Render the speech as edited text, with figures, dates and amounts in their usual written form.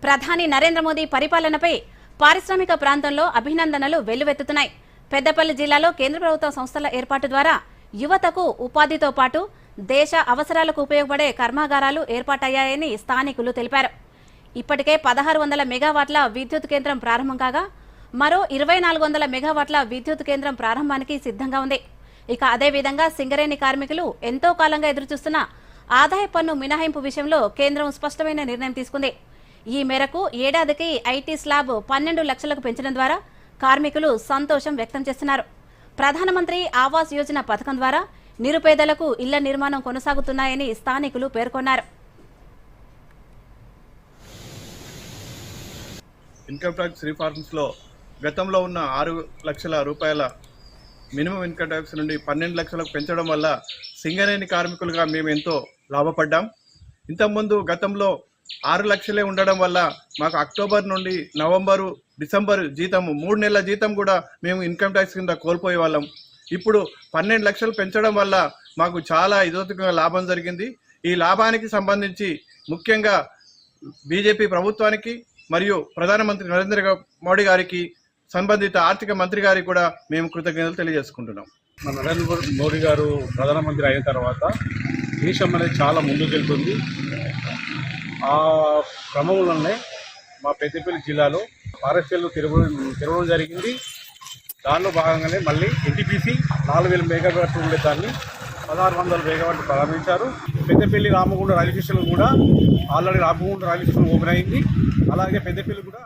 ప్రధాని నరేంద్ర మోదీ పరిపాలనపై పారిశ్రామిక ప్రాంతంలో అభినందనలు వెల్లువెత్తుతున్నాయి. పెద్దపల్లి జిల్లాలో కేంద్ర ప్రభుత్వ సంస్థల ఏర్పాటు ద్వారా యువతకు ఉపాధితో పాటు దేశ అవసరాలకు ఉపయోగపడే కర్మాగారాలు ఏర్పాటయ్యాయని స్థానికులు తెలిపారు. ఇప్పటికే 1600 మెగావాట్ల విద్యుత్ కేంద్రం ప్రారంభం కాగా మరో 2400 మెగావాట్ల విద్యుత్ కేంద్రం ప్రారంభానికి సిద్ధంగా ఉంది. ఇక అదేవిధంగా సింగరేణి కార్మికులు ఎంతో కాలంగా ఎదురుచూస్తున్న ఆదాయ పన్ను మినహాయింపు విషయంలో కేంద్రం స్పష్టమైన నిర్ణయం తీసుకుంది. ఈ మేరకు ఏడాదికి ఐటీ స్లాబ్ 12 లక్షలకు పెంచడం ద్వారా కార్మికులు సంతోషం వ్యక్తం చేస్తున్నారు. ప్రధానమంత్రి ఆవాస్ యోజన పథకం ద్వారా నిరుపేదలకు ఇళ్ల నిర్మాణం కొనసాగుతున్నాయని స్థానికులు పేర్కొన్నారు. ఇన్కమ్ ట్యాక్స్ రిఫార్మ్స్లో గతంలో ఉన్న 6 లక్షల రూపాయల మినిమం ఇన్కమ్ ట్యాక్స్ నుండి 12 లక్షలకు పెంచడం వల్ల సింగరేణి కార్మికులుగా మేము ఎంతో లాభపడ్డాం. ఇంతకుముందు గతంలో 6 లక్షలే ఉండడం వల్ల మాకు అక్టోబర్ నుండి నవంబరు, డిసెంబర్ జీతం 3 నెలల జీతం కూడా మేము ఇన్కమ్ ట్యాక్స్ కింద కోల్పోయే వాళ్ళం. ఇప్పుడు 12 లక్షలు పెంచడం వల్ల మాకు చాలా ఇదోతకంగా లాభం జరిగింది. ఈ లాభానికి సంబంధించి ముఖ్యంగా బీజేపీ ప్రభుత్వానికి మరియు ప్రధానమంత్రి నరేంద్ర మోడీ గారికి, సంబంధిత ఆర్థిక మంత్రి గారికి కూడా మేము కృతజ్ఞతలు తెలియజేసుకుంటున్నాం. మన నరేంద్ర మోడీ గారు ప్రధానమంత్రి అయిన తర్వాత దేశం అనేది చాలా ముందుకు వెళ్తుంది. ఆ క్రమంలోనే మా పెద్దపల్లి జిల్లాలో ఫారెస్టర్లు తిరగడం జరిగింది. దానిలో భాగంగానే మళ్ళీ ఎన్టీపీసీ 4000 మెగావాట్లు ఉండే దాన్ని 1600 మెగావాట్లు ప్రారంభించారు. పెద్దపల్లి రామగుండ రైల్వే స్టేషన్ కూడా already Ramagunda railway station open అయింది. అలాగే పెద్దపల్లి కూడా